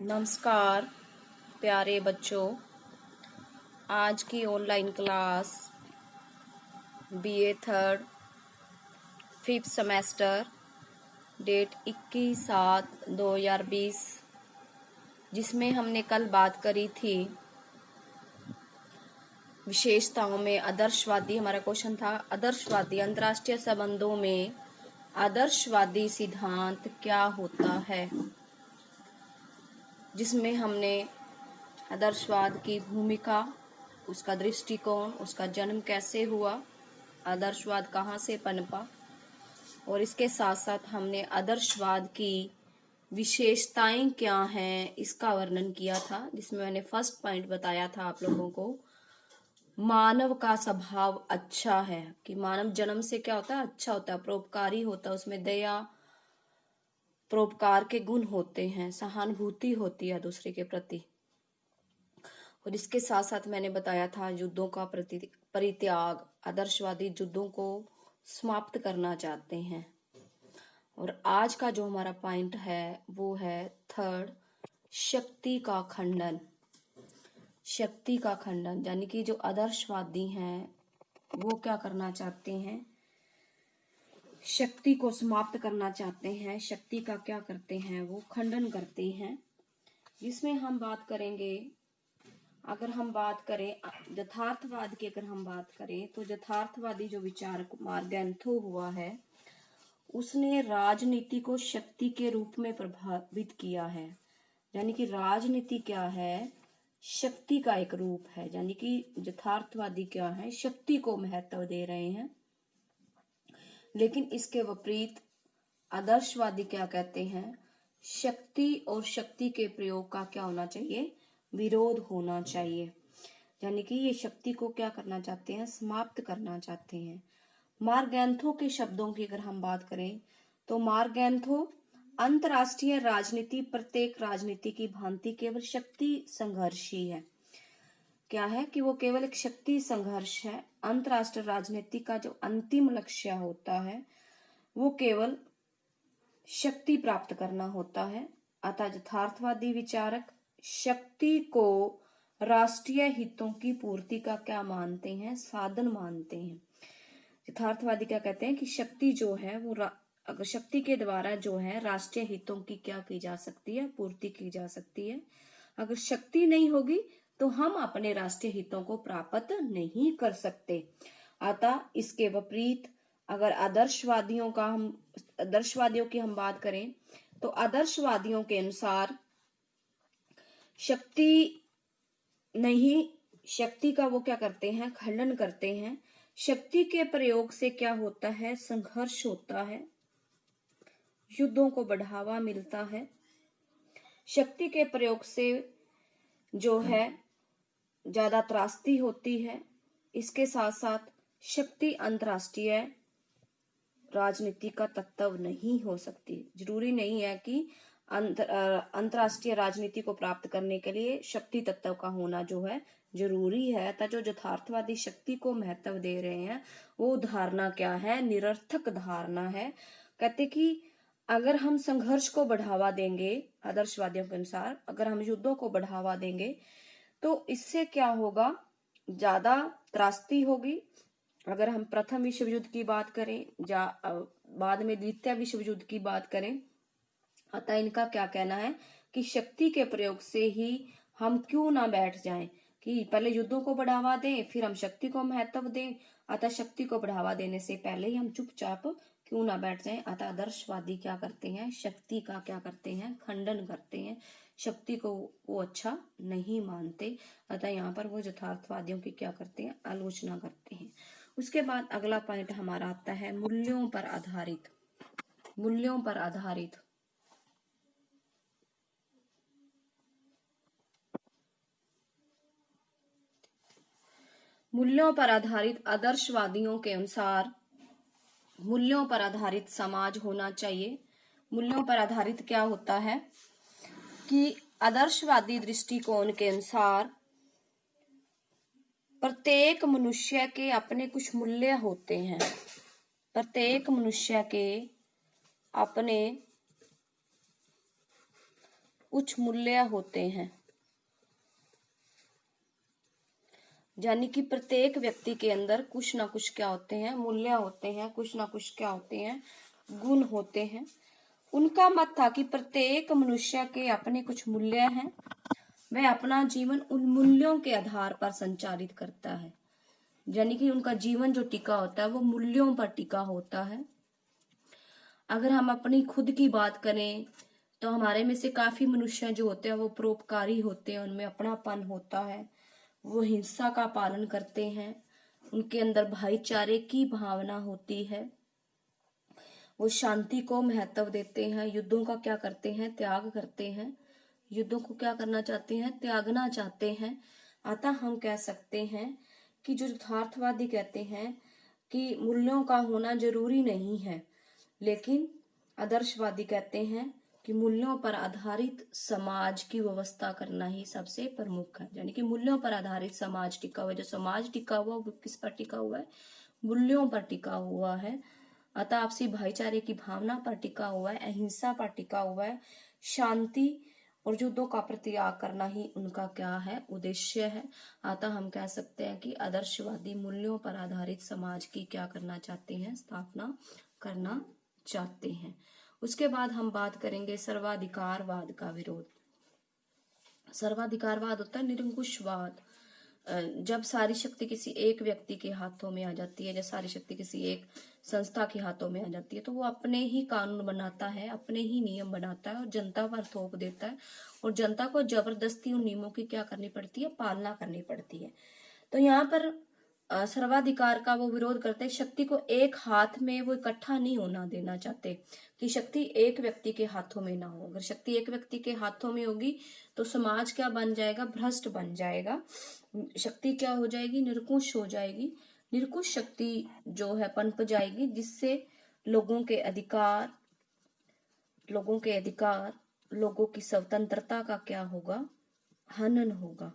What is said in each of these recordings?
नमस्कार प्यारे बच्चों, आज की online class BA third 5th semester date 21/7/2020, जिसमें हमने कल बात करी थी विशेषताओं में आदर्शवादी। हमारा क्वेश्चन था आदर्शवादी अंतर्राष्ट्रीय संबंधों में आदर्शवादी सिद्धांत क्या होता है, जिसमें हमने आदर्शवाद की भूमिका, उसका दृष्टिकोण, उसका जन्म कैसे हुआ, आदर्शवाद कहाँ से पनपा, और इसके साथ साथ हमने आदर्शवाद की विशेषताएं क्या हैं इसका वर्णन किया था, जिसमें मैंने फर्स्ट पॉइंट बताया था आप लोगों को, मानव का स्वभाव अच्छा है, कि मानव जन्म से क्या होता है, अच्छा होता है, परोपकारी होता है, उसमें दया परोपकार के गुण होते हैं, सहानुभूति होती है दूसरे के प्रति। और इसके साथ साथ मैंने बताया था युद्धों का परित्याग, आदर्शवादी युद्धों को समाप्त करना चाहते हैं। और आज का जो हमारा पॉइंट है वो है थर्ड, शक्ति का खंडन। शक्ति का खंडन यानी कि जो आदर्शवादी हैं वो क्या करना चाहते हैं, शक्ति को समाप्त करना चाहते हैं। शक्ति का क्या करते हैं, वो खंडन करते हैं। जिसमें हम बात करेंगे, अगर हम बात करें यथार्थवाद की, अगर हम बात करें तो यथार्थवादी जो विचारक मार्गेंथो हुआ है, उसने राजनीति को शक्ति के रूप में प्रभावित किया है। यानी कि राजनीति क्या है, शक्ति का एक रूप है। यानी कि यथार्थवादी क्या है, शक्ति को महत्व दे रहे हैं। लेकिन इसके विपरीत आदर्शवादी क्या कहते हैं, शक्ति और शक्ति के प्रयोग का क्या होना चाहिए, विरोध होना चाहिए। यानी कि ये शक्ति को क्या करना चाहते हैं, समाप्त करना चाहते हैं। मार्गेंथो के शब्दों की अगर हम बात करें तो मार्गेंथो अंतरराष्ट्रीय राजनीति प्रत्येक राजनीति की भांति केवल शक्ति संघर्ष ही है। क्या है कि वो केवल एक शक्ति संघर्ष है। अंतरराष्ट्रीय राजनीति का जो अंतिम लक्ष्य होता है वो केवल शक्ति प्राप्त करना होता है। अतः यथार्थवादी विचारक शक्ति को राष्ट्रीय हितों की पूर्ति का क्या मानते हैं, साधन मानते हैं। यथार्थवादी क्या कहते हैं कि शक्ति जो है वो अगर शक्ति के द्वारा जो है राष्ट्रीय हितों की क्या की जा सकती है, पूर्ति की जा सकती है। अगर शक्ति नहीं होगी तो हम अपने राष्ट्रीय हितों को प्राप्त नहीं कर सकते। अतः इसके विपरीत अगर आदर्शवादियों की हम बात करें तो आदर्शवादियों के अनुसार शक्ति नहीं, शक्ति का वो क्या करते हैं, खंडन करते हैं। शक्ति के प्रयोग से क्या होता है, संघर्ष होता है, युद्धों को बढ़ावा मिलता है। शक्ति के प्रयोग से जो है ज्यादा त्रासदी होती है। इसके साथ साथ शक्ति अंतरराष्ट्रीय राजनीति का तत्व नहीं हो सकती। जरूरी नहीं है कि अंतरराष्ट्रीय राजनीति को प्राप्त करने के लिए शक्ति तत्व का होना जो है जरूरी है। तथा जो यथार्थवादी शक्ति को महत्व दे रहे हैं वो धारणा क्या है, निरर्थक धारणा है। कहते कि अगर हम संघर्ष को बढ़ावा देंगे, आदर्शवादियों के अनुसार अगर हम युद्धों को बढ़ावा देंगे तो इससे क्या होगा, ज्यादा त्रासदी होगी। अगर हम प्रथम विश्व युद्ध की बात करें या बाद में द्वितीय विश्व युद्ध की बात करें, अतः इनका क्या कहना है कि शक्ति के प्रयोग से ही हम क्यों ना बैठ जाएं, कि पहले युद्धों को बढ़ावा दें फिर हम शक्ति को महत्व दें। अतः शक्ति को बढ़ावा देने से पहले ही हम चुपचाप क्यों ना बैठ जाएं। अतः आदर्शवादी क्या करते हैं, शक्ति का क्या करते हैं, खंडन करते हैं। शक्ति को वो अच्छा नहीं मानते। अतः यहाँ पर वो यथार्थवादियों की क्या करते हैं, आलोचना करते हैं। उसके बाद अगला पॉइंट हमारा आता है मूल्यों पर आधारित। मूल्यों पर आधारित मूल्यों पर आधारित आदर्शवादियों के अनुसार मूल्यों पर आधारित समाज होना चाहिए। मूल्यों पर आधारित क्या होता है कि आदर्शवादी दृष्टिकोण के अनुसार प्रत्येक मनुष्य के अपने कुछ मूल्य होते हैं। प्रत्येक मनुष्य के अपने कुछ मूल्य होते हैं, यानी कि प्रत्येक व्यक्ति के अंदर कुछ ना कुछ क्या होते हैं, मूल्य होते हैं, कुछ ना कुछ क्या होते हैं, गुण होते हैं। उनका मत था कि प्रत्येक मनुष्य के अपने कुछ मूल्य हैं, वह अपना जीवन उन मूल्यों के आधार पर संचालित करता है, यानी कि उनका जीवन जो टिका होता है वो मूल्यों पर टिका होता है। अगर हम अपनी खुद की बात करें तो हमारे में से काफी मनुष्य जो होते हैं वो परोपकारी होते हैं, उनमें अपनापन होता है, वो हिंसा का पालन करते हैं, उनके अंदर भाईचारे की भावना होती है, वो शांति को महत्व देते हैं, युद्धों का क्या करते हैं, त्याग करते हैं, युद्धों को क्या करना चाहते हैं, त्यागना चाहते हैं। अतः हम कह सकते हैं कि जो यथार्थवादी कहते हैं कि मूल्यों का होना जरूरी नहीं है, लेकिन आदर्शवादी कहते हैं कि मूल्यों पर आधारित समाज की व्यवस्था करना ही सबसे प्रमुख है। यानी कि मूल्यों पर आधारित समाज टिका हुआ है। जो समाज टिका हुआ वो किस पर टिका हुआ है, मूल्यों पर टिका हुआ है। अतः आपसी भाईचारे की भावना पर टिका हुआ है, अहिंसा पर टिका हुआ है, शांति और युद्धों का प्रत्याग करना ही उनका क्या है, उद्देश्य है। अतः हम कह सकते हैं कि आदर्शवादी मूल्यों पर आधारित समाज की क्या करना चाहते हैं, स्थापना करना चाहते हैं। उसके बाद हम बात करेंगे सर्वाधिकारवाद का विरोध। सर्वाधिकारवाद होता है निरंकुशवाद। जब सारी शक्ति किसी एक व्यक्ति के हाथों में आ जाती है, जब सारी शक्ति किसी एक संस्था के हाथों में आ जाती है, तो वो अपने ही कानून बनाता है, अपने ही नियम बनाता है और जनता पर थोप देता है, और जनता को जबरदस्ती उन नियमों की क्या करनी पड़ती है, पालना करनी पड़ती है। तो यहाँ पर सर्वाधिकार का वो विरोध करते हैं। शक्ति को एक हाथ में वो इकट्ठा नहीं होना देना चाहते कि शक्ति एक व्यक्ति के हाथों में ना हो। अगर शक्ति एक व्यक्ति के हाथों में होगी तो समाज क्या बन जाएगा, भ्रष्ट बन जाएगा। शक्ति क्या हो जाएगी, निरंकुश हो जाएगी। निरंकुश शक्ति जो है पनप जाएगी, जिससे लोगों के अधिकार, लोगों की स्वतंत्रता का क्या होगा, हनन होगा।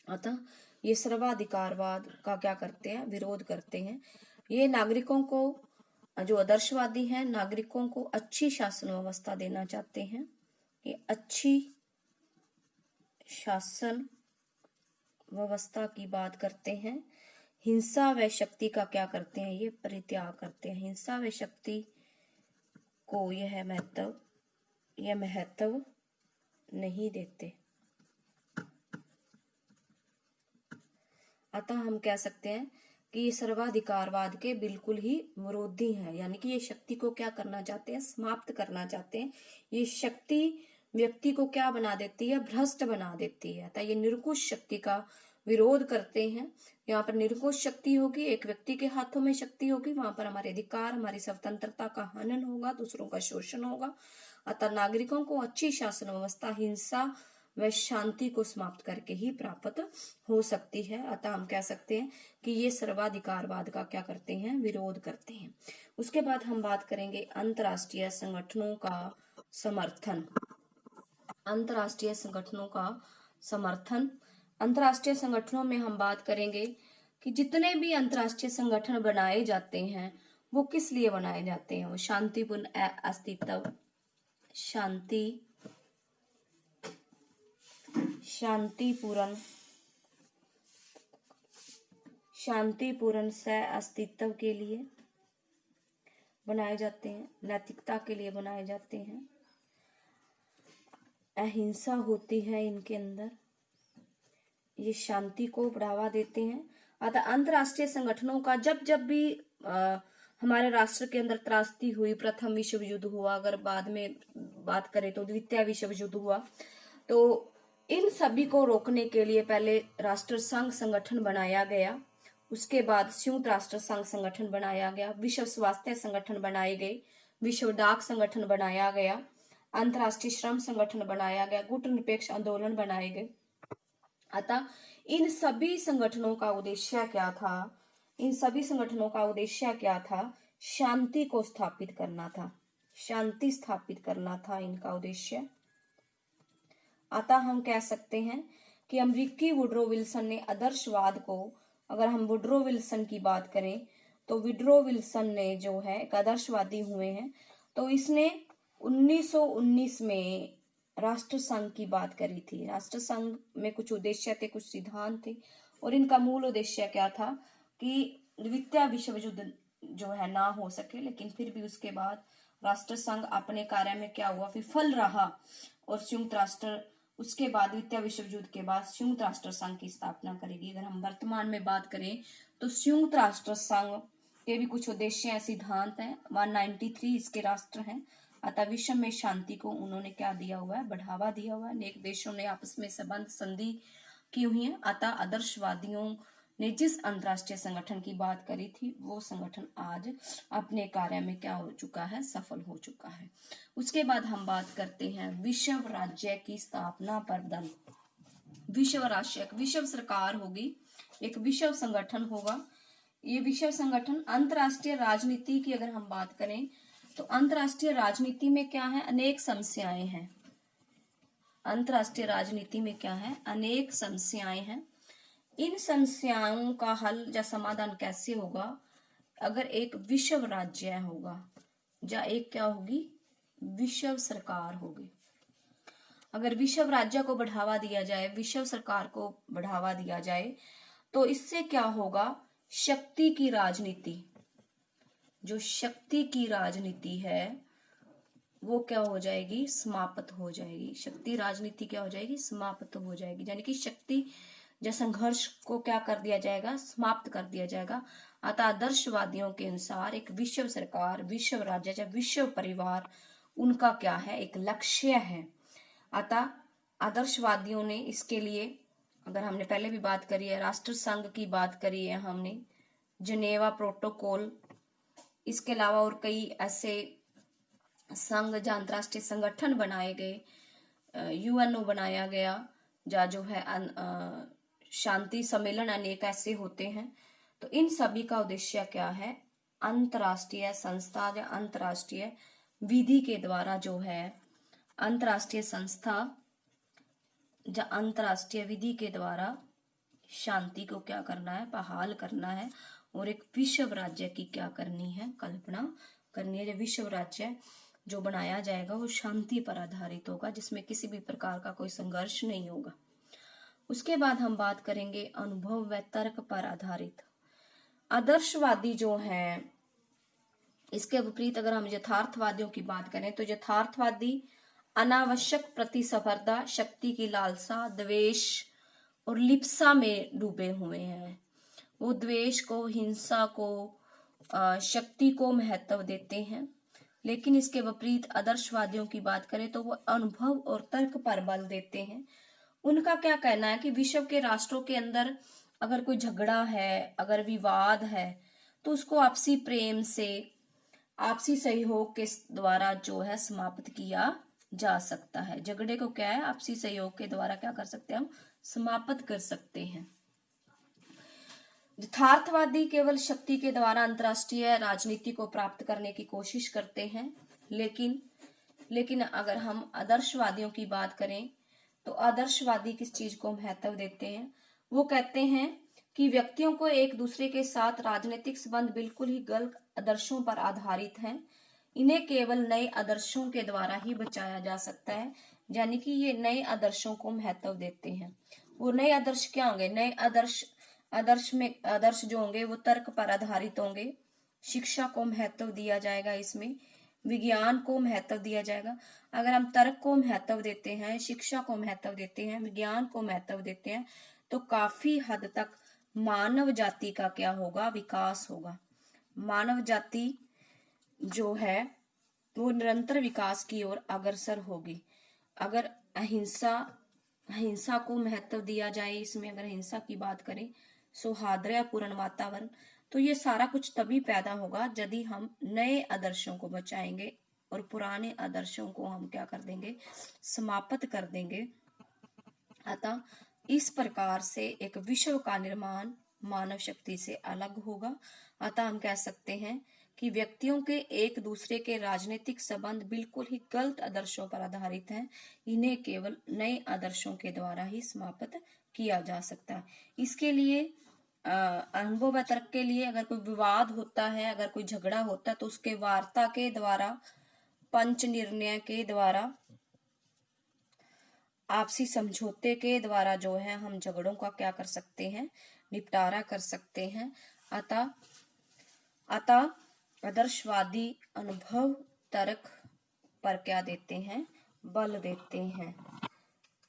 अतः ये सर्वाधिकारवाद का क्या करते हैं, विरोध करते हैं। ये नागरिकों को, जो आदर्शवादी हैं, नागरिकों को अच्छी शासन व्यवस्था देना चाहते हैं। ये अच्छी शासन व्यवस्था की बात करते हैं। हिंसा व शक्ति का क्या करते हैं, ये परित्याग करते हैं। हिंसा व शक्ति को यह महत्व नहीं देते। अतः हम कह सकते हैं कि ये सर्वाधिकारवाद के बिल्कुल ही विरोधी हैं, यानी कि ये शक्ति को क्या करना चाहते हैं, समाप्त करना चाहते हैं। ये शक्ति व्यक्ति को क्या बना देती है, भ्रष्ट बना देती है। अतः ये निरंकुश शक्ति का विरोध करते हैं। यहाँ पर निरंकुश शक्ति होगी, एक व्यक्ति के हाथों में शक्ति होगी, वहां पर हमारे अधिकार, हमारी स्वतंत्रता का हनन होगा, दूसरों का शोषण होगा। अतः नागरिकों को अच्छी शासन व्यवस्था हिंसा व शांति को समाप्त करके ही प्राप्त हो सकती है। अतः हम कह सकते हैं कि ये सर्वाधिकारवाद का क्या करते हैं, विरोध करते हैं। उसके बाद हम बात करेंगे अंतर्राष्ट्रीय संगठनों का समर्थन। अंतर्राष्ट्रीय संगठनों का समर्थन। अंतर्राष्ट्रीय संगठनों में हम बात करेंगे कि जितने भी अंतर्राष्ट्रीय संगठन बनाए जाते हैं वो किस लिए बनाए जाते हैं, वो शांतिपूर्ण अस्तित्व, शांतिपूर्ण सह अस्तित्व के लिए बनाए जाते हैं, नैतिकता के लिए बनाए जाते हैं, अहिंसा होती है इनके अंदर, ये शांति को बढ़ावा देते हैं। अतः अंतर्राष्ट्रीय संगठनों का जब भी हमारे राष्ट्र के अंदर त्रासदी हुई, प्रथम विश्व युद्ध हुआ, अगर बाद में बात करें तो द्वितीय विश्व युद्ध हुआ, तो इन सभी को रोकने के लिए पहले राष्ट्र संघ संगठन बनाया गया, उसके बाद संयुक्त राष्ट्र संघ संगठन बनाया गया, विश्व स्वास्थ्य संगठन बनाए गए, विश्व डाक संगठन बनाया गया, अंतर्राष्ट्रीय श्रम संगठन बनाया गया, गुट निरपेक्ष आंदोलन बनाए गए। अतः इन सभी संगठनों का उद्देश्य क्या था, इन सभी संगठनों का उद्देश्य क्या था, शांति को स्थापित करना था, शांति स्थापित करना था इनका उद्देश्य। अतः हम कह सकते हैं कि अमेरिकी वुडरो विल्सन ने आदर्शवाद को, अगर हम वुडरो विल्सन की बात करें तो वुडरो विल्सन ने जो है एक आदर्शवादी हुए हैं, तो इसने 1919 में राष्ट्र संघ की बात करी थी। राष्ट्र संघ में कुछ उद्देश्य थे, कुछ सिद्धांत थे, और इनका मूल उद्देश्य क्या था कि द्वितीय विश्व युद्ध जो है ना हो सके, लेकिन फिर भी उसके बाद राष्ट्र संघ अपने कार्य में क्या हुआ, विफल रहा, और संयुक्त राष्ट्र उसके बाद द्वितीय विश्व युद्ध के बाद संयुक्त राष्ट्र संघ की स्थापना करेगी। अगर हम वर्तमान में बात करें तो संयुक्त राष्ट्र संघ के भी कुछ उद्देश्य हैं, सिद्धांत हैं। 193 इसके राष्ट्र हैं। अतः विश्व में शांति को उन्होंने क्या दिया हुआ है, बढ़ावा दिया हुआ है। अनेक देशों ने आपस में संबंध संधि की हुई है। अतः आदर्शवादियों ने जिस अंतरराष्ट्रीय संगठन की बात करी थी वो संगठन आज अपने कार्य में क्या हो चुका है, सफल हो चुका है। उसके बाद हम बात करते हैं विश्व राज्य की स्थापना पर दल। विश्व राज्य, विश्व सरकार होगी, एक विश्व संगठन होगा। ये विश्व संगठन अंतरराष्ट्रीय राजनीति की अगर हम बात करें तो अंतरराष्ट्रीय राजनीति में क्या है, अनेक समस्याएं हैं। अंतरराष्ट्रीय राजनीति में क्या है, अनेक समस्याएं हैं। इन समस्याओं का हल या समाधान कैसे होगा, अगर एक विश्व राज्य होगा या एक क्या होगी, विश्व सरकार होगी। अगर विश्व राज्य को बढ़ावा दिया जाए, विश्व सरकार को बढ़ावा दिया जाए, तो इससे क्या होगा, शक्ति की राजनीति, जो शक्ति की राजनीति है वो क्या हो जाएगी, समाप्त हो जाएगी। शक्ति राजनीति क्या हो जाएगी, समाप्त हो जाएगी। यानी कि शक्ति या संघर्ष को क्या कर दिया जाएगा, समाप्त कर दिया जाएगा। अतः आदर्शवादियों के अनुसार एक विश्व सरकार, विश्व राज्य या विश्व परिवार उनका क्या है, एक लक्ष्य है। अतः आदर्शवादियों ने इसके लिए, अगर हमने पहले भी बात करी है, राष्ट्र संघ की बात करी है हमने, जिनेवा प्रोटोकॉल, इसके अलावा और कई ऐसे संघ या अंतरराष्ट्रीय संगठन बनाए गए, यूएनओ बनाया गया, या जो है शांति सम्मेलन अनेक ऐसे होते हैं। तो इन सभी का उद्देश्य क्या है, अंतरराष्ट्रीय संस्था या अंतरराष्ट्रीय विधि के द्वारा जो है, अंतरराष्ट्रीय संस्था या अंतरराष्ट्रीय विधि के द्वारा शांति को क्या करना है, बहाल करना है, और एक विश्व राज्य की क्या करनी है, कल्पना करनी है। विश्व राज्य जो बनाया जाएगा वो शांति पर आधारित होगा, जिसमें किसी भी प्रकार का कोई संघर्ष नहीं होगा। उसके बाद हम बात करेंगे अनुभव व तर्क पर आधारित। आदर्शवादी जो है, इसके विपरीत अगर हम यथार्थवादियों की बात करें तो यथार्थवादी अनावश्यक प्रतिस्पर्धा, शक्ति की लालसा, द्वेष और लिप्सा में डूबे हुए हैं। वो द्वेष को, हिंसा को, शक्ति को महत्व देते हैं। लेकिन इसके विपरीत आदर्शवादियों की बात करें तो वो अनुभव और तर्क पर बल देते हैं। उनका क्या कहना है कि विश्व के राष्ट्रों के अंदर अगर कोई झगड़ा है, अगर विवाद है, तो उसको आपसी प्रेम से, आपसी सहयोग के द्वारा जो है समाप्त किया जा सकता है। झगड़े को क्या है, आपसी सहयोग के द्वारा क्या कर सकते हैं, हम समाप्त कर सकते हैं। यथार्थवादी केवल शक्ति के द्वारा अंतरराष्ट्रीय राजनीति को प्राप्त करने की कोशिश करते हैं। लेकिन अगर हम आदर्शवादियों की बात करें तो आदर्शवादी किस चीज को महत्व देते हैं, वो कहते हैं कि व्यक्तियों को एक दूसरे के साथ राजनीतिक संबंध बिल्कुल ही गलत आदर्शों पर आधारित हैं। इन्हें केवल नए आदर्शों के द्वारा ही बचाया जा सकता है। यानी कि ये नए आदर्शों को महत्व देते हैं। वो नए आदर्श क्या होंगे, नए आदर्श जो होंगे वो तर्क पर आधारित होंगे। शिक्षा को महत्व दिया जाएगा, इसमें विज्ञान को महत्व दिया जाएगा। अगर हम तर्क को महत्व देते हैं, शिक्षा को महत्व देते हैं, विज्ञान को महत्व देते हैं, तो काफी हद तक मानव जाति का क्या होगा, विकास होगा। मानव जाति जो है वो निरंतर विकास की ओर अग्रसर होगी। अगर अहिंसा को महत्व दिया जाए, इसमें अगर हिंसा की बात करें, सौहार्दपूर्ण वातावरण, तो ये सारा कुछ तभी पैदा होगा यदि हम नए आदर्शों को बचाएंगे और पुराने आदर्शों को हम क्या कर देंगे, समाप्त कर देंगे। अतः इस प्रकार से एक विश्व का निर्माण मानव शक्ति से अलग होगा। अतः हम कह सकते हैं कि व्यक्तियों के एक दूसरे के राजनीतिक संबंध बिल्कुल ही गलत आदर्शों पर आधारित हैं। इन्हें केवल नए आदर्शों के द्वारा ही समाप्त किया जा सकता है। इसके लिए अनुभव व तर्क के लिए अगर कोई विवाद होता है, अगर कोई झगड़ा होता है, तो उसके वार्ता के द्वारा, पंच निर्णय के द्वारा आपसी समझौते के द्वारा जो है हम झगड़ों का क्या कर सकते हैं, निपटारा कर सकते हैं। अतः आदर्शवादी अनुभव तर्क पर क्या देते हैं, बल देते हैं।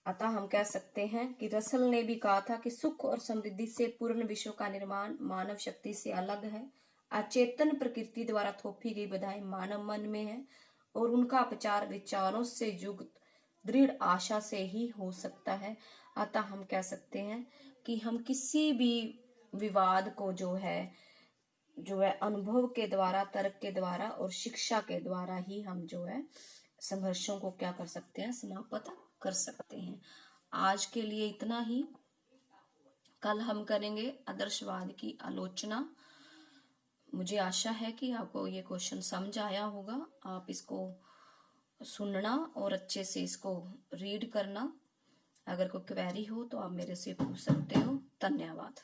अतः हम कह सकते हैं कि रसल ने भी कहा था कि सुख और समृद्धि से पूर्ण विश्व का निर्माण मानव शक्ति से अलग है। अचेतन प्रकृति द्वारा थोपी गई बाधाएं मानव मन में है और उनका उपचार विचारों से युक्त दृढ़ आशा से ही हो सकता है। अतः हम कह सकते हैं कि हम किसी भी विवाद को जो है अनुभव के द्वारा, तर्क के द्वारा और शिक्षा के द्वारा ही हम जो है संघर्षों को क्या कर सकते हैं, समाप्त कर सकते हैं। आज के लिए इतना ही। कल हम करेंगे आदर्शवाद की आलोचना। मुझे आशा है कि आपको ये क्वेश्चन समझ आया होगा। आप इसको सुनना और अच्छे से इसको रीड करना। अगर कोई क्वेरी हो तो आप मेरे से पूछ सकते हो। धन्यवाद।